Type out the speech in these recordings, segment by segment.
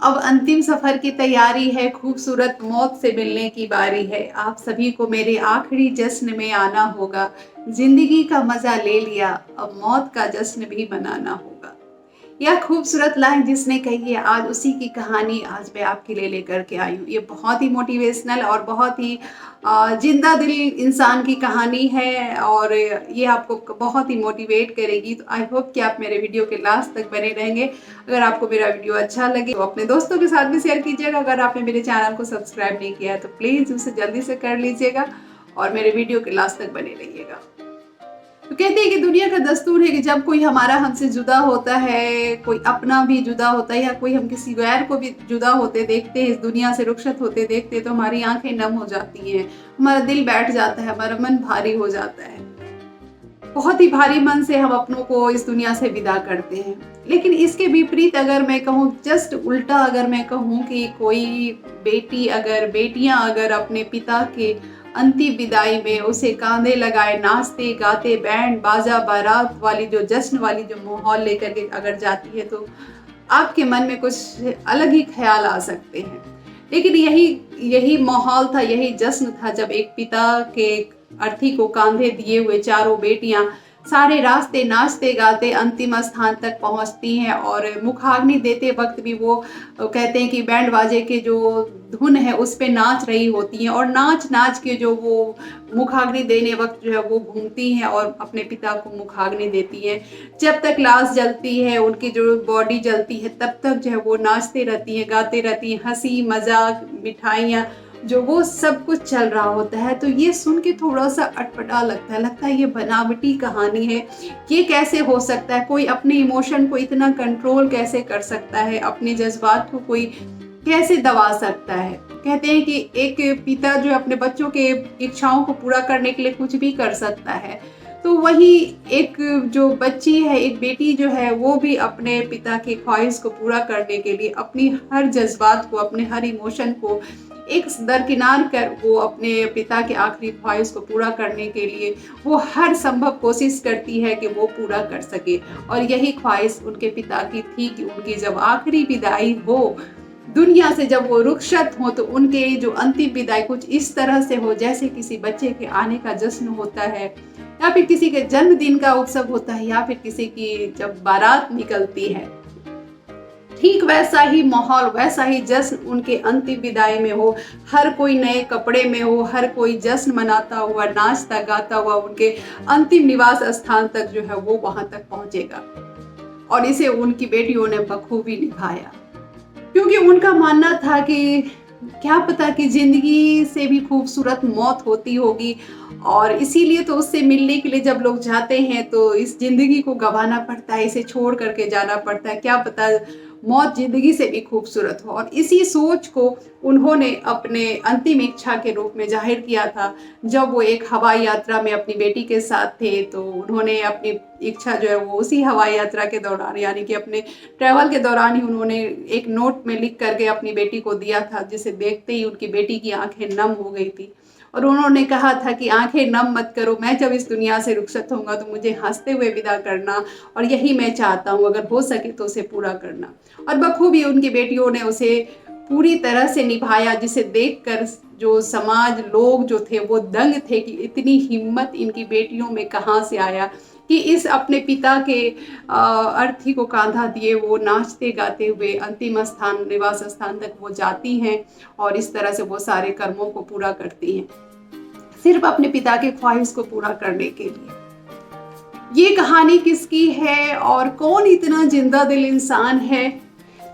अब अंतिम सफर की तैयारी है, खूबसूरत मौत से मिलने की बारी है। आप सभी को मेरे आखिरी जश्न में आना होगा। जिंदगी का मजा ले लिया, अब मौत का जश्न भी मनाना होगा। यह खूबसूरत लाइन जिसने कही है, आज उसी की कहानी आज मैं आपके लिए लेकर के आई हूँ। ये बहुत ही मोटिवेशनल और बहुत ही जिंदा दिल इंसान की कहानी है और ये आपको बहुत ही मोटिवेट करेगी। तो आई होप कि आप मेरे वीडियो के लास्ट तक बने रहेंगे। अगर आपको मेरा वीडियो अच्छा लगे तो अपने दोस्तों के साथ भी शेयर कीजिएगा। अगर आपने मेरे चैनल को सब्सक्राइब नहीं किया है तो प्लीज़ उसे जल्दी से कर लीजिएगा और मेरे वीडियो के लास्ट तक बने रहिएगा। तो कहते हैं कि दुनिया का दस्तूर है कि जब कोई हमारा हमसे जुदा होता है, कोई अपना भी जुदा होता है या कोई हम किसी गैर को भी जुदा होते देखते हैं, इस दुनिया से रुखसत होते देखते हैं, तो हमारी आंखें नम हो जाती हैं, हमारा दिल बैठ जाता है, हमारा मन भारी हो जाता है। बहुत ही भारी मन से हम अपनों को इस दुनिया से विदा करते हैं। लेकिन इसके विपरीत अगर मैं कहूँ, जस्ट उल्टा अगर मैं कहूँ कि कोई बेटियां अगर अपने पिता के अंतिम विदाई में उसे कांधे लगाए नाचते गाते बैंड बाजा बारात वाली जो जश्न वाली जो माहौल लेकर के अगर जाती है, तो आपके मन में कुछ अलग ही ख्याल आ सकते हैं। लेकिन यही माहौल था, यही जश्न था जब एक पिता के अर्थी को कांधे दिए हुए चारों बेटियां सारे रास्ते नाचते गाते अंतिम स्थान तक पहुंचती हैं और मुखाग्नि देते वक्त भी वो कहते हैं कि बैंड बाजे के जो धुन है उस पे नाच रही होती हैं और नाच नाच के जो वो मुखाग्नि देने वक्त जो है वो घूमती हैं और अपने पिता को मुखाग्नि देती हैं। जब तक लाश जलती है, उनकी जो बॉडी जलती है, तब तक जो है वो नाचते रहती हैं, गाते रहती हैं, हंसी मजाक मिठाइयाँ जो वो सब कुछ चल रहा होता है। तो ये सुन के थोड़ा सा अटपटा लगता है ये बनावटी कहानी है। ये कैसे हो सकता है? कोई अपने इमोशन को इतना कंट्रोल कैसे कर सकता है? अपने जज्बात को कोई कैसे दबा सकता है? कहते हैं कि एक पिता जो अपने बच्चों के इच्छाओं को पूरा करने के लिए कुछ भी कर सकता है, तो वही एक जो बच्ची है, एक बेटी जो है, वो भी अपने पिता की ख्वाहिश को पूरा करने के लिए अपनी हर जज्बात को, अपने हर इमोशन को एक दरकिनार कर वो अपने पिता के आखिरी ख्वाहिश को पूरा करने के लिए वो हर संभव कोशिश करती है कि वो पूरा कर सके। और यही ख्वाहिश उनके पिता की थी कि उनकी जब आखिरी विदाई हो दुनिया से, जब वो रुखसत हो, तो उनके जो अंतिम विदाई कुछ इस तरह से हो जैसे किसी बच्चे के आने का जश्न होता है या फिर किसी के जन्मदिन का उत्सव होता है या फिर किसी की जब बारात निकलती है। ठीक वैसा ही माहौल, वैसा ही जश्न उनके अंतिम विदाई में हो। हर कोई नए कपड़े में हो, हर कोई जश्न मनाता हुआ, नाचता गाता हुआ उनके अंतिम निवास स्थान तक जो है वो वहां तक पहुंचेगा। और इसे उनकी बेटियों ने बखूबी निभाया, क्योंकि उनका मानना था कि क्या पता कि जिंदगी से भी खूबसूरत मौत होती होगी और इसीलिए तो उससे मिलने के लिए जब लोग जाते हैं तो इस जिंदगी को गंवाना पड़ता है, इसे छोड़ करके जाना पड़ता है। क्या पता मौत जिंदगी से भी खूबसूरत हो। और इसी सोच को उन्होंने अपने अंतिम इच्छा के रूप में जाहिर किया था जब वो एक हवाई यात्रा में अपनी बेटी के साथ थे। तो उन्होंने अपनी इच्छा जो है वो उसी हवाई यात्रा के दौरान, यानी कि अपने ट्रैवल के दौरान ही उन्होंने एक नोट में लिख करके अपनी बेटी को दिया था, जिसे देखते ही उनकी बेटी की आंखें नम हो गई थी। और उन्होंने कहा था कि आंखें नम मत करो, मैं जब इस दुनिया से रुखसत होऊंगा तो मुझे हंसते हुए विदा करना, और यही मैं चाहता हूँ, अगर हो सके तो उसे पूरा करना। और बखूबी उनकी बेटियों ने उसे पूरी तरह से निभाया, जिसे देखकर जो समाज लोग जो थे वो दंग थे कि इतनी हिम्मत इनकी बेटियों में कहाँ से आया कि इस अपने पिता के अर्थी को कांधा दिए वो नाचते गाते हुए अंतिम स्थान, निवास स्थान तक वो जाती हैं और इस तरह से वो सारे कर्मों को पूरा करती हैं, सिर्फ अपने पिता के ख्वाहिश को पूरा करने के लिए। ये कहानी किसकी है और कौन इतना जिंदा दिल इंसान है?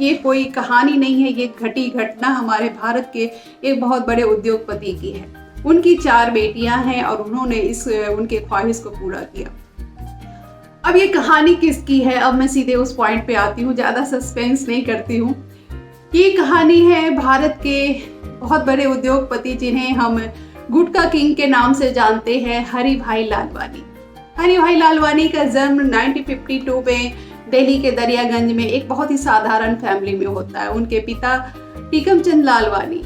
ये कोई कहानी नहीं है, ये घटी घटना हमारे भारत के एक बहुत बड़े उद्योगपति की है। उनकी 4 बेटियां हैं और उन्होंने उनके ख्वाहिश को पूरा किया। अब ये कहानी किसकी है? अब मैं सीधे उस पॉइंट पे आती हूँ, ज़्यादा सस्पेंस नहीं करती हूँ। ये कहानी है भारत के बहुत बड़े उद्योगपति जिन्हें हम गुटखा किंग के नाम से जानते हैं, हरि भाई लालवानी। हरि भाई लालवानी का जन्म 1952 में दिल्ली के दरियागंज में एक बहुत ही साधारण फैमिली में होता है। उनके पिता टीकम चंद लालवानी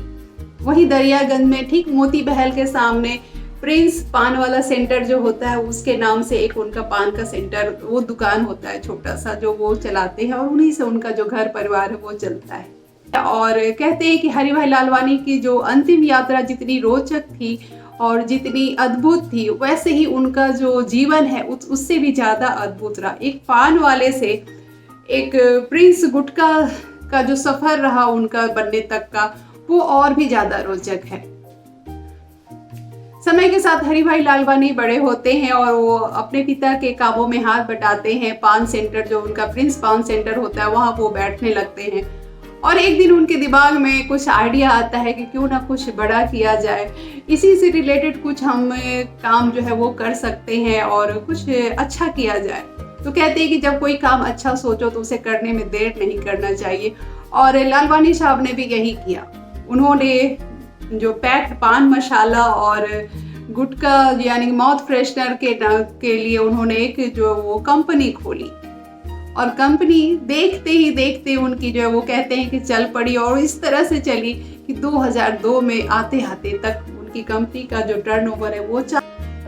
वही दरियागंज में ठीक मोती महल के सामने प्रिंस पान वाला सेंटर जो होता है उसके नाम से एक उनका पान का सेंटर, वो दुकान होता है छोटा सा, जो वो चलाते हैं और उन्हीं से उनका जो घर परिवार है वो चलता है। और कहते हैं कि हरी भाई लालवानी की जो अंतिम यात्रा जितनी रोचक थी और जितनी अद्भुत थी, वैसे ही उनका जो जीवन है उससे भी ज़्यादा अद्भुत रहा। एक पान वाले से एक प्रिंस गुटका का जो सफ़र रहा उनका बनने तक का, वो और भी ज़्यादा रोचक है। समय के साथ हरी भाई लालवानी बड़े होते हैं और वो अपने पिता के कामों में हाथ बटाते हैं। पान सेंटर, जो उनका प्रिंस पान सेंटर होता है, वहाँ वो बैठने लगते हैं और एक दिन उनके दिमाग में कुछ आइडिया आता है कि क्यों ना कुछ बड़ा किया जाए, इसी से रिलेटेड कुछ हम काम जो है वो कर सकते हैं और कुछ अच्छा किया जाए। तो कहते हैं कि जब कोई काम अच्छा सोचो तो उसे करने में देर नहीं करना चाहिए, और लालवानी साहब ने भी यही किया। उन्होंने जो पैक्ड पान मसाला और गुटखा यानी माउथ फ्रेशनर के लिए उन्होंने एक जो वो कंपनी खोली, और कंपनी देखते ही देखते उनकी जो है वो कहते हैं कि चल पड़ी, और इस तरह से चली कि 2002 में आते आते तक उनकी कंपनी का जो टर्नओवर है वो 4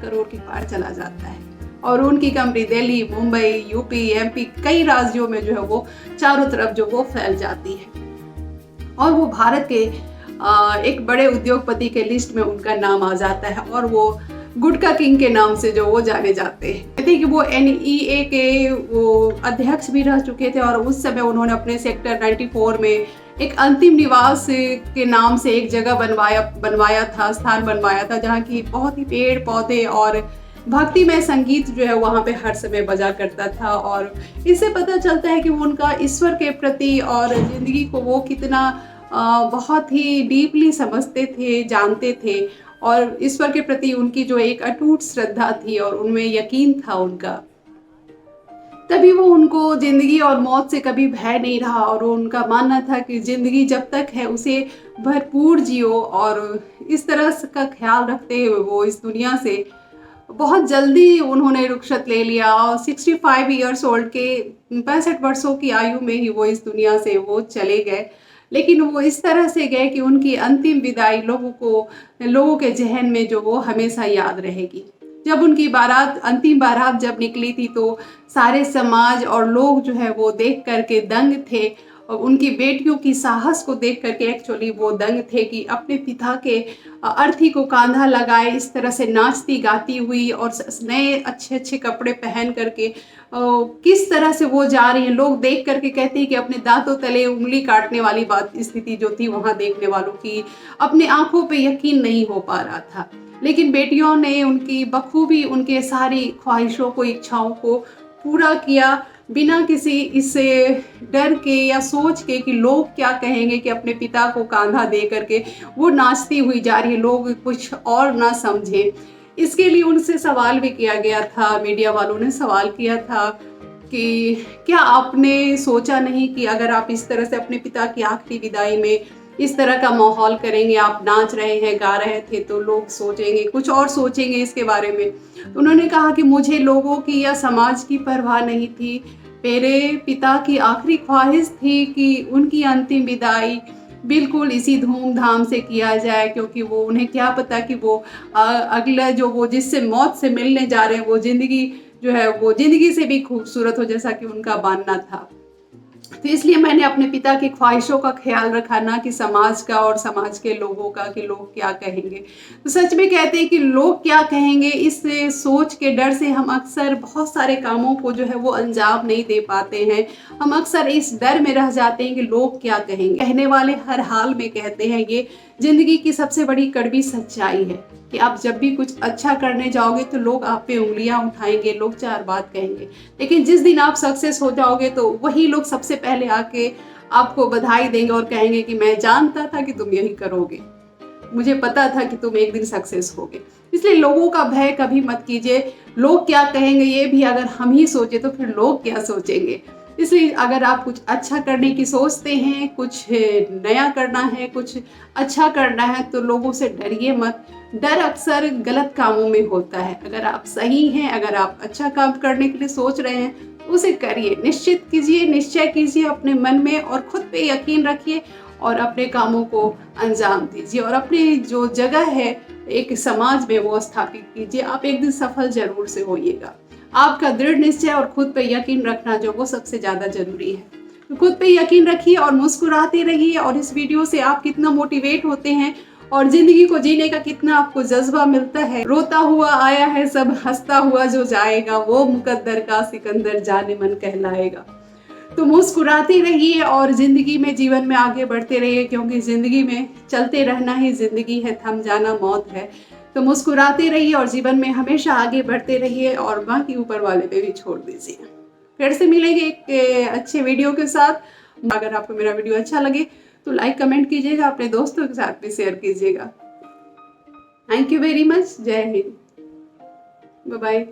करोड़ के पार चला जाता है। और उनकी company Delhi, Mumbai, UP, MP कई राज्यों में जो है वो चारों तरफ जो वो फैल जाती है, और वो भारत के एक बड़े उद्योगपति के लिस्ट में उनका नाम आ जाता है, और वो गुटखा किंग के नाम से जो वो जाने जाते हैं। कहते हैं कि वो NEA के वो अध्यक्ष भी रह चुके थे, और उस समय उन्होंने अपने सेक्टर 94 में एक अंतिम निवास के नाम से एक जगह बनवाया था, स्थान बनवाया था, जहाँ की बहुत ही पेड़ पौधे और भक्तिमय संगीत जो है वहाँ पे हर समय बजा करता था। और इससे पता चलता है कि वो उनका ईश्वर के प्रति और जिंदगी को वो कितना बहुत ही डीपली समझते थे, जानते थे, और ईश्वर के प्रति उनकी जो एक अटूट श्रद्धा थी और उनमें यकीन था उनका। तभी वो उनको जिंदगी और मौत से कभी भय नहीं रहा, और वो उनका मानना था कि जिंदगी जब तक है उसे भरपूर जियो, और इस तरह का ख्याल रखते हुए वो इस दुनिया से बहुत जल्दी उन्होंने रुखसत ले लिया, और 65 ईयर्स ओल्ड के 65 वर्षों की आयु में ही वो इस दुनिया से वो चले गए। लेकिन वो इस तरह से गए कि उनकी अंतिम विदाई लोगों के जहन में जो वो हमेशा याद रहेगी। जब उनकी बारात, अंतिम बारात जब निकली थी, तो सारे समाज और लोग जो है वो देख करके दंग थे, और उनकी बेटियों की साहस को देख करके एक्चुअली वो दंग थे कि अपने पिता के अर्थी को कांधा लगाए इस तरह से नाचती गाती हुई और नए अच्छे अच्छे कपड़े पहन करके किस तरह से वो जा रही हैं। लोग देख करके कहते हैं कि अपने दांतों तले उंगली काटने वाली स्थिति जो थी वहाँ देखने वालों की, अपने आंखों पे यकीन नहीं हो पा रहा था। लेकिन बेटियों ने उनकी बखूबी उनके सारी ख्वाहिशों को, इच्छाओं को पूरा किया, बिना किसी इससे डर के या सोच के कि लोग क्या कहेंगे, कि अपने पिता को कांधा दे करके वो नाचती हुई जा रही है, लोग कुछ और ना समझे। इसके लिए उनसे सवाल भी किया गया था, मीडिया वालों ने सवाल किया था कि क्या आपने सोचा नहीं कि अगर आप इस तरह से अपने पिता की आखिरी विदाई में इस तरह का माहौल करेंगे, आप नाच रहे हैं, गा रहे थे, तो लोग सोचेंगे, कुछ और सोचेंगे इसके बारे में। तो उन्होंने कहा कि मुझे लोगों की या समाज की परवाह नहीं थी, मेरे पिता की आखिरी ख्वाहिश थी कि उनकी अंतिम विदाई बिल्कुल इसी धूमधाम से किया जाए, क्योंकि वो उन्हें क्या पता कि वो अगला जो वो जिससे मौत से मिलने जा रहे हैं वो ज़िंदगी जो है वो ज़िंदगी से भी खूबसूरत हो, जैसा कि उनका मानना था। तो इसलिए मैंने अपने पिता की ख्वाहिशों का ख्याल रखा, ना कि समाज का और समाज के लोगों का कि लोग क्या कहेंगे। तो सच में कहते हैं कि लोग क्या कहेंगे, इस सोच के डर से हम अक्सर बहुत सारे कामों को जो है वो अंजाम नहीं दे पाते हैं। हम अक्सर इस डर में रह जाते हैं कि लोग क्या कहेंगे। कहने वाले हर हाल में कहते हैं, ये जिंदगी की सबसे बड़ी कड़वी सच्चाई है कि आप जब भी कुछ अच्छा करने जाओगे तो लोग आप पे उंगलियां उठाएंगे, लोग 4 बात कहेंगे। लेकिन जिस दिन आप सक्सेस हो जाओगे तो वही लोग सबसे पहले आके आपको बधाई देंगे और कहेंगे कि मैं जानता था कि तुम यही करोगे, मुझे पता था कि तुम एक दिन सक्सेस होगे। इसलिए लोगों का भय कभी मत कीजिए। लोग क्या कहेंगे ये भी अगर हम ही सोचे तो फिर लोग क्या सोचेंगे। इसलिए अगर आप कुछ अच्छा करने की सोचते हैं, कुछ नया करना है, कुछ अच्छा करना है, तो लोगों से डरिए मत। डर अक्सर गलत कामों में होता है। अगर आप सही हैं, अगर आप अच्छा काम करने के लिए सोच रहे हैं, तो उसे करिए, निश्चित कीजिए, निश्चय कीजिए अपने मन में, और खुद पे यकीन रखिए और अपने कामों को अंजाम दीजिए, और अपनी जो जगह है एक समाज में वो स्थापित कीजिए। आप एक दिन सफल जरूर से होइएगा। आपका दृढ़ निश्चय और खुद पे यकीन रखना जो वो सबसे ज़्यादा जरूरी है। खुद पे यकीन रखिए और मुस्कुराते रहिए। और इस वीडियो से आप कितना मोटिवेट होते हैं और जिंदगी को जीने का कितना आपको जज्बा मिलता है। रोता हुआ आया है सब, हंसता हुआ जो जाएगा, वो मुकद्दर का सिकंदर जाने मन कहलाएगा। तो मुस्कुराते रहिए और जिंदगी में, जीवन में आगे बढ़ते रहिए, क्योंकि जिंदगी में चलते रहना ही जिंदगी है, थम जाना मौत है। तो मुस्कुराते रहिए और जीवन में हमेशा आगे बढ़ते रहिए और बाकी ऊपर वाले पे भी छोड़ दीजिए। फिर से मिलेंगे एक अच्छे वीडियो के साथ। अगर आपको मेरा वीडियो अच्छा लगे तो लाइक कमेंट कीजिएगा, अपने दोस्तों के साथ भी शेयर कीजिएगा। Thank you very much. जय हिंद। Bye bye.